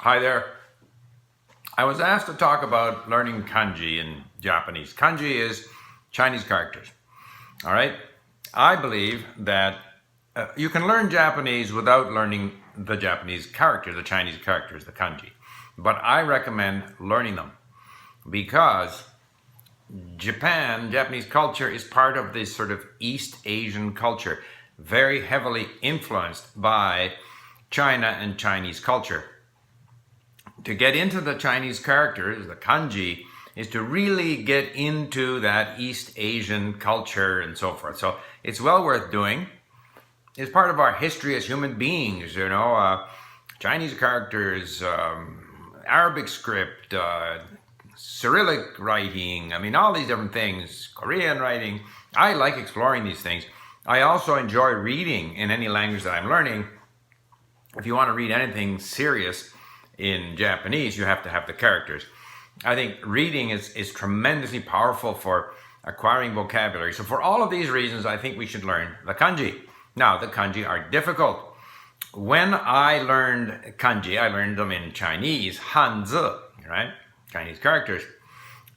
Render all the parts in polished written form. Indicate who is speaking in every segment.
Speaker 1: Hi there. I was asked to talk about learning kanji in Japanese. Kanji is Chinese characters. All right. I believe that you can learn Japanese without learning the Japanese characters, the Chinese characters, the kanji. But I recommend learning them because Japanese culture is part of this sort of East Asian culture, very heavily influenced by China and Chinese culture. To get into the Chinese characters, the kanji, is to really get into that East Asian culture and so forth. So it's well worth doing. It's part of our history as human beings, Chinese characters, Arabic script, Cyrillic writing, all these different things, Korean writing. I like exploring these things. I also enjoy reading in any language that I'm learning. If you want to read anything serious in Japanese, you have to have the characters. I think reading is tremendously powerful for acquiring vocabulary. So for all of these reasons, I think we should learn the kanji. Now, the kanji are difficult. When I learned kanji, I learned them in Chinese, Hanzi, right? Chinese characters.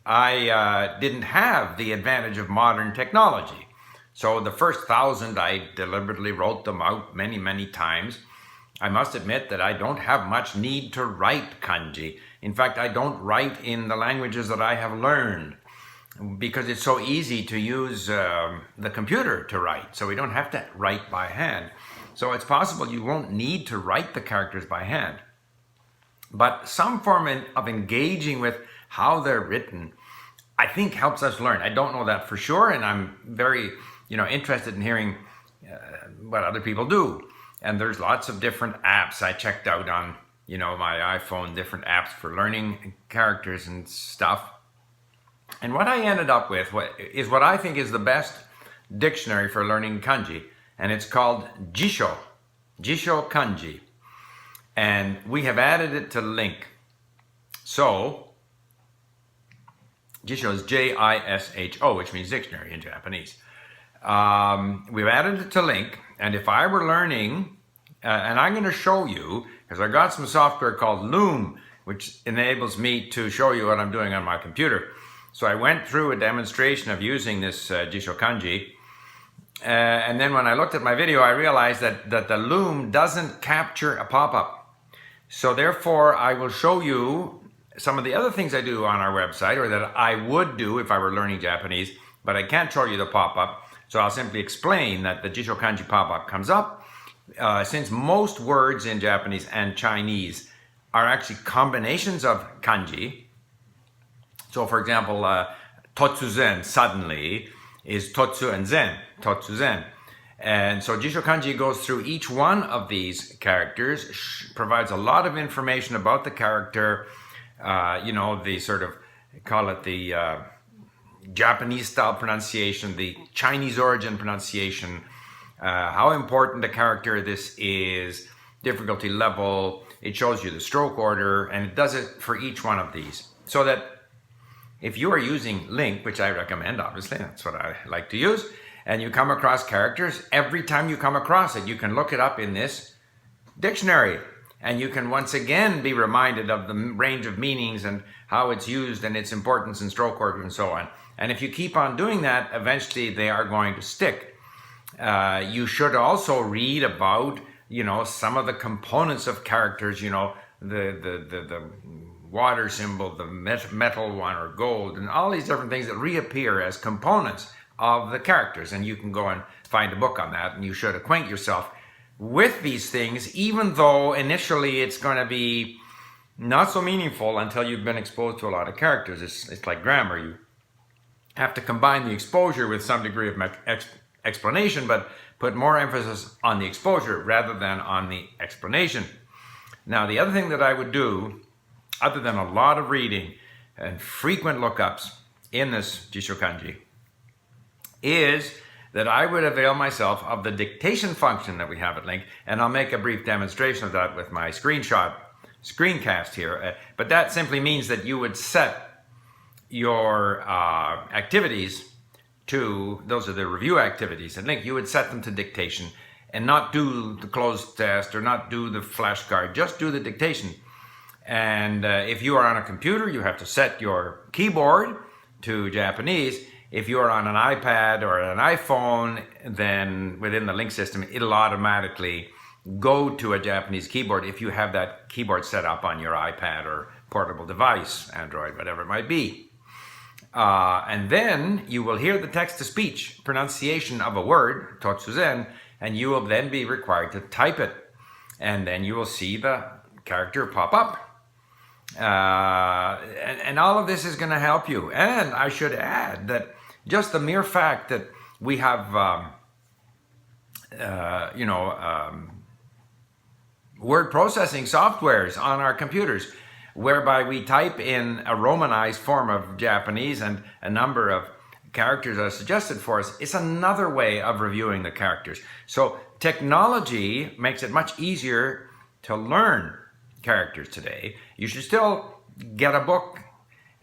Speaker 1: I didn't have the advantage of modern technology. So the first 1,000, I deliberately wrote them out many, many times. I must admit that I don't have much need to write kanji. In fact, I don't write in the languages that I have learned because it's so easy to use the computer to write. So we don't have to write by hand. So it's possible you won't need to write the characters by hand. But some form of engaging with how they're written, I think helps us learn. I don't know that for sure, and I'm very interested in hearing what other people do. And there's lots of different apps I checked out on, my iPhone, different apps for learning characters and stuff. And what I ended up with is what I think is the best dictionary for learning kanji. And it's called Jisho Kanji. And we have added it to LingQ. So, Jisho is Jisho, which means dictionary in Japanese. We've added it to LingQ. And if I were learning, and I'm going to show you, because I got some software called Loom, which enables me to show you what I'm doing on my computer. So I went through a demonstration of using this Jisho Kanji. And then when I looked at my video, I realized that the Loom doesn't capture a pop-up. So therefore, I will show you some of the other things I do on our website, or that I would do if I were learning Japanese, but I can't show you the pop-up. So I'll simply explain that the Jisho Kanji pop-up comes up. Since most words in Japanese and Chinese are actually combinations of kanji. So for example, totsuzen, suddenly, is totsu and zen, totsuzen. And so Jisho Kanji goes through each one of these characters, provides a lot of information about the character, the sort of, call it the Japanese style pronunciation, the Chinese origin pronunciation, how important the character this is, difficulty level. It shows you the stroke order, and it does it for each one of these. So that if you are using LingQ, which I recommend, obviously, that's what I like to use, and you come across characters, every time you come across it, you can look it up in this dictionary. And you can once again be reminded of the range of meanings and how it's used and its importance in stroke order and so on. And if you keep on doing that, eventually they are going to stick. You should also read about, some of the components of characters, the water symbol, the metal one or gold, and all these different things that reappear as components of the characters. And you can go and find a book on that, and you should acquaint yourself with these things, even though initially it's going to be not so meaningful until you've been exposed to a lot of characters. It's like grammar. You have to combine the exposure with some degree of explanation, but put more emphasis on the exposure rather than on the explanation. Now, the other thing that I would do, other than a lot of reading and frequent lookups in this Jisho Kanji, is that I would avail myself of the dictation function that we have at LingQ, and I'll make a brief demonstration of that with my screencast here. But that simply means that you would set your activities to, those are the review activities at LingQ, you would set them to dictation and not do the closed test or not do the flashcard, just do the dictation. And if you are on a computer, you have to set your keyboard to Japanese. If you are on an iPad or an iPhone, then within the LingQ system, it'll automatically go to a Japanese keyboard if you have that keyboard set up on your iPad or portable device, Android, whatever it might be. And then you will hear the text-to-speech pronunciation of a word, totsuzen, and you will then be required to type it. And then you will see the character pop up. And all of this is going to help you. And I should add that just the mere fact that we have, word processing softwares on our computers, whereby we type in a romanized form of Japanese and a number of characters are suggested for us, it's another way of reviewing the characters. So technology makes it much easier to learn characters today. You should still get a book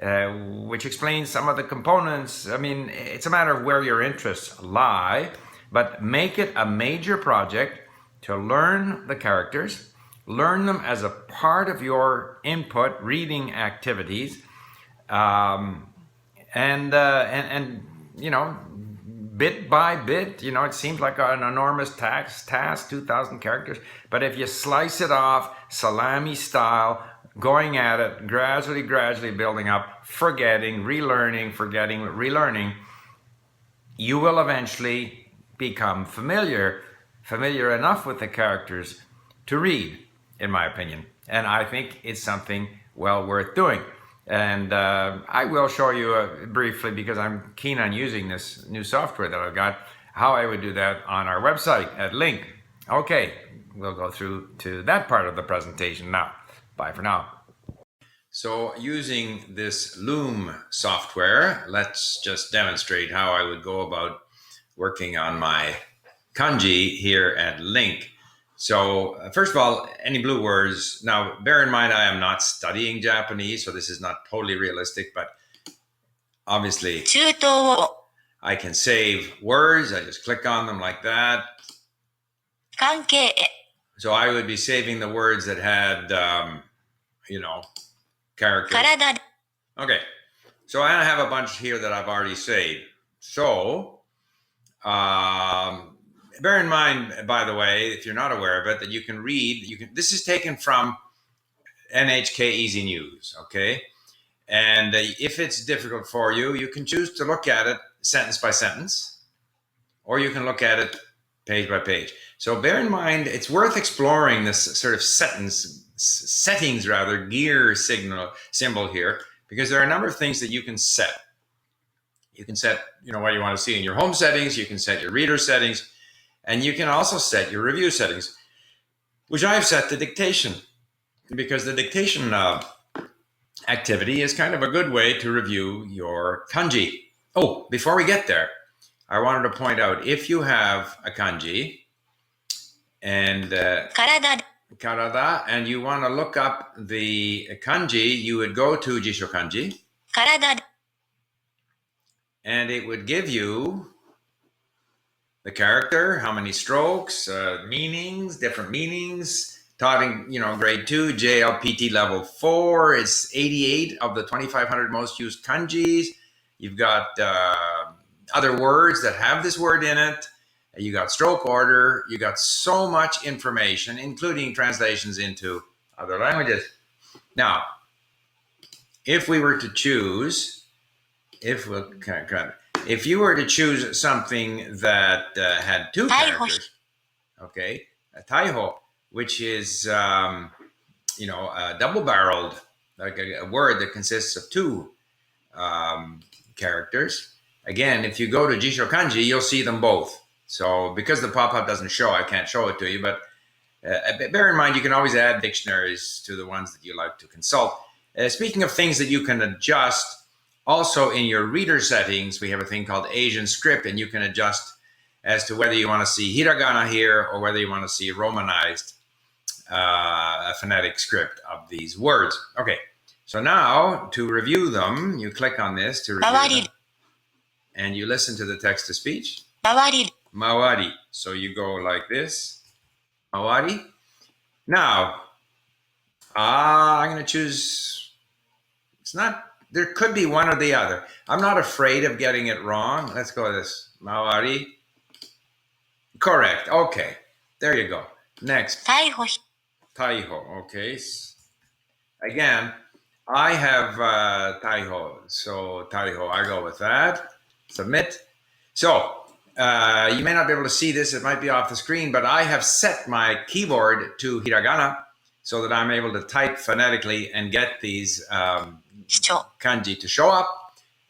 Speaker 1: which explains some of the components. I mean, it's a matter of where your interests lie, but make it a major project to learn the characters, learn them as a part of your input reading activities, and bit by bit, it seems like an enormous task, 2,000 characters, but if you slice it off salami style, going at it, gradually building up, forgetting, relearning, you will eventually become familiar enough with the characters to read, in my opinion. And I think it's something well worth doing. And I will show you briefly, because I'm keen on using this new software that I've got, how I would do that on our website at LingQ. Okay, we'll go through to that part of the presentation now. Bye for now. So using this Loom software, let's just demonstrate how I would go about working on my kanji here at LingQ. So first of all, any blue words. Now, bear in mind, I am not studying Japanese, so this is not totally realistic, but obviously I can save words. I just click on them like that. So I would be saving the words that had, characters. Okay, so I have a bunch here that I've already saved. So, bear in mind, by the way, if you're not aware of it, that you can read. This is taken from NHK Easy News, okay? And if it's difficult for you, you can choose to look at it sentence by sentence, or you can look at it page by page. So bear in mind, it's worth exploring this sort of settings, gear symbol here, because there are a number of things that you can set. You can set, what you want to see in your home settings. You can set your reader settings, and you can also set your review settings, which I've set to dictation, because the dictation activity is kind of a good way to review your kanji. Oh, before we get there, I wanted to point out, if you have a kanji and karada, and you want to look up the kanji, you would go to Jisho Kanji, and it would give you the character, how many strokes, meanings, different meanings. Talking, grade 2, JLPT level 4. It's 88 of the 2,500 most used kanjis. You've got other words that have this word in it. You got stroke order. You got so much information, including translations into other languages. Now, if you were to choose something that had two characters, okay, a taiho, which is a double-barreled, like a word that consists of two characters. Again, if you go to Jisho Kanji, you'll see them both. So because the pop-up doesn't show, I can't show it to you, but bear in mind, you can always add dictionaries to the ones that you like to consult. Speaking of things that you can adjust, also in your reader settings, we have a thing called Asian script, and you can adjust as to whether you want to see hiragana here or whether you want to see romanized a phonetic script of these words. Okay, so now to review them, you click on this to review them, and you listen to the text-to-speech. Mawari. So you go like this. Mawari. Now, I'm going to choose, it's not, there could be one or the other. I'm not afraid of getting it wrong. Let's go with this. Maori. Correct. Okay. There you go. Next. Taiho. Okay. Again, I have Taiho. So Taiho, I go with that. Submit. So you may not be able to see this. It might be off the screen, but I have set my keyboard to hiragana so that I'm able to type phonetically and get these kanji to show up.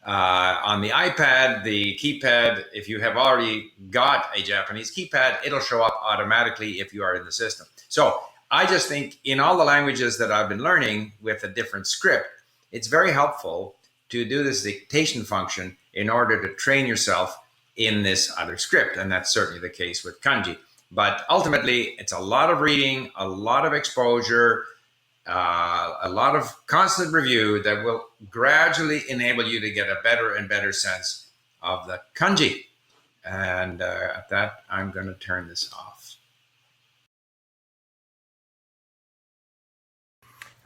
Speaker 1: On the iPad, the keypad, if you have already got a Japanese keypad, it'll show up automatically if you are in the system. So I just think in all the languages that I've been learning with a different script, it's very helpful to do this dictation function in order to train yourself in this other script. And that's certainly the case with kanji. But ultimately, it's a lot of reading, a lot of exposure, a lot of constant review that will gradually enable you to get a better and better sense of the kanji. And at that, I'm going to turn this off.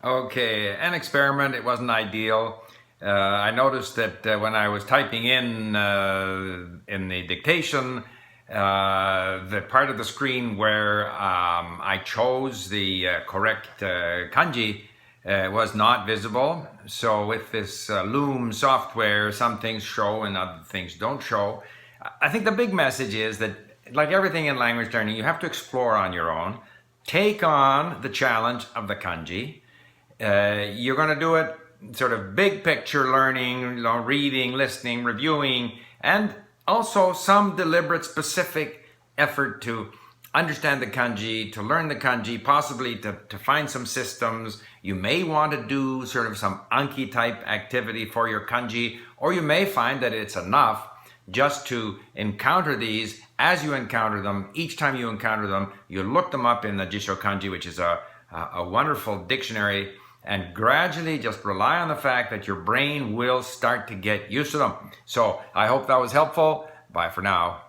Speaker 1: Okay, an experiment. It wasn't ideal. I noticed that when I was typing in the dictation, the part of the screen where I chose the correct kanji was not visible. So with this Loom software, some things show and other things don't show. I think the big message is that, like everything in language learning, you have to explore on your own. Take on the challenge of the kanji. You're going to do it sort of big picture learning, reading, listening, reviewing, and also some deliberate specific effort to understand the kanji, to learn the kanji, possibly to find some systems. You may want to do sort of some Anki type activity for your kanji, or you may find that it's enough just to encounter these as you encounter them. Each time you encounter them, you look them up in the Jisho Kanji, which is a wonderful dictionary, and gradually just rely on the fact that your brain will start to get used to them. So I hope that was helpful. Bye for now.